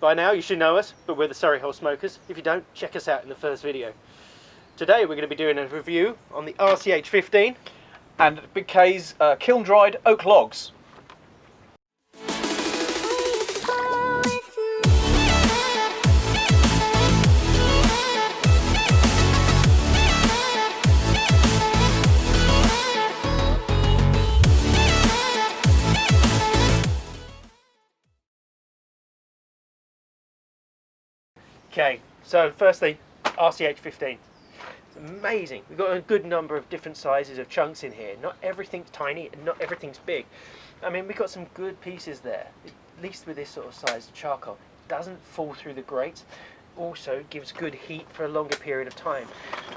By now you should know us, but we're the Surrey Hole Smokers. If you don't, check us out in the first video. Today we're going to be doing a review on the RCH 15 and Big K's kiln dried oak logs. Okay, so firstly, RCH 15. It's amazing. We've got a good number of different sizes of chunks in here. Not everything's tiny and not everything's big. I mean, we've got some good pieces there, at least with this sort of size of charcoal. It doesn't fall through the grate. Also gives good heat for a longer period of time.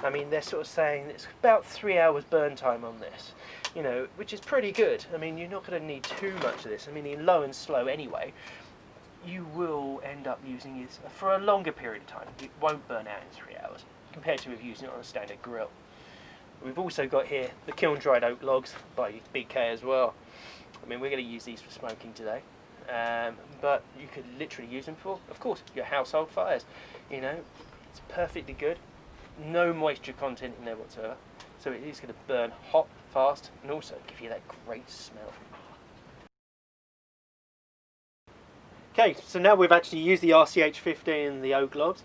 I mean, they're sort of saying it's about 3 hours burn time on this, you know, which is pretty good. I mean, you're not going to need too much of this. I mean, in low and slow anyway, you will end up using it for a longer period of time. It won't burn out in 3 hours compared to if using it on a standard grill. We've also got here the kiln dried oak logs by Big K as well. I mean, we're going to use these for smoking today, but you could literally use them for, of course, your household fires. You know, it's perfectly good. No moisture content in there whatsoever, so it is going to burn hot, fast, and also give you that great smell. Okay, so now we've actually used the RCH 15 and the oak logs.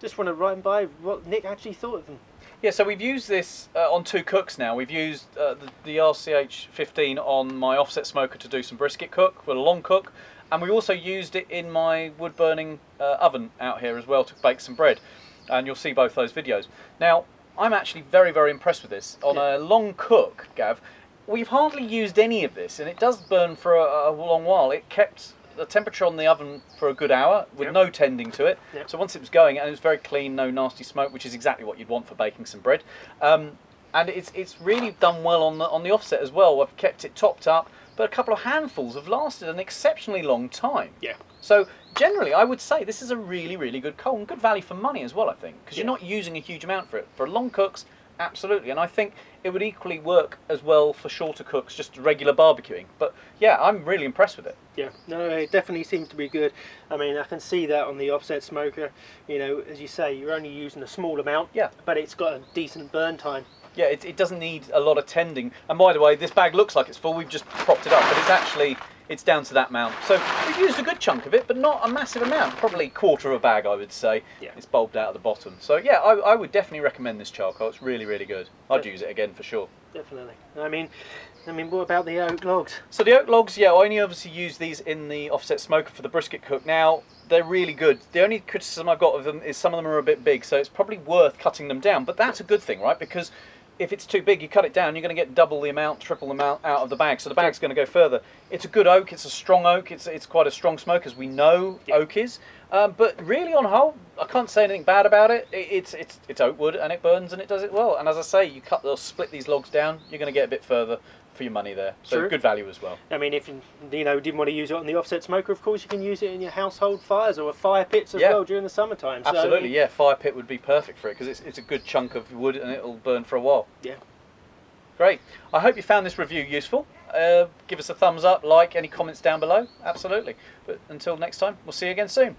Just want to run by what Nick actually thought of them. Yeah, so we've used this on 2 cooks now. We've used the RCH 15 on my offset smoker to do some brisket cook, with a long cook, and we also used it in my wood burning oven out here as well to bake some bread. And you'll see both those videos. Now, I'm actually very, very impressed with this. On a long cook, Gav, we've hardly used any of this, and it does burn for a long while. It kept the temperature on the oven for a good hour with no tending to it. So once it was going, and it was very clean, no nasty smoke, which is exactly what you'd want for baking some bread. And it's really done well on the offset as well. I've kept it topped up, but a couple of handfuls have lasted an exceptionally long time. Yeah. So generally, I would say this is a really, really good coal and good value for money as well, I think, because you're not using a huge amount for it. For long cooks, absolutely, and I think it would equally work as well for shorter cooks, just regular barbecuing. But yeah, I'm really impressed with it. Yeah, no, it definitely seems to be good. I mean, I can see that on the offset smoker. You know, as you say, you're only using a small amount. Yeah. But it's got a decent burn time. Yeah, it doesn't need a lot of tending. And by the way, this bag looks like it's full. We've just propped it up, but it's down to that amount. So we've used a good chunk of it, but not a massive amount. Probably a quarter of a bag, I would say. Yeah. It's bulbed out at the bottom. So yeah, I would definitely recommend this charcoal. It's really, really good. I'd use it again for sure. Definitely. I mean, what about the oak logs? So the oak logs, yeah, I only obviously use these in the offset smoker for the brisket cook. Now, they're really good. The only criticism I've got of them is some of them are a bit big, so it's probably worth cutting them down. But that's a good thing, right? Because if it's too big, you cut it down, you're going to get double the amount, triple the amount out of the bag. So the bag's going to go further. It's a good oak. It's a strong oak. It's quite a strong smoke, as we know oak is. But really, on whole, I can't say anything bad about it. It's oak wood, and it burns, and it does it well. And as I say, you split these logs down, you're going to get a bit further for your money there. So good value as well. I mean, if you didn't want to use it on the offset smoker, of course you can use it in your household fires or fire pits as well during the summertime. Absolutely, yeah. Fire pit would be perfect for it because it's a good chunk of wood and it'll burn for a while. Yeah. Great. I hope you found this review useful. Give us a thumbs up, like, any comments down below. Absolutely. But until next time, we'll see you again soon.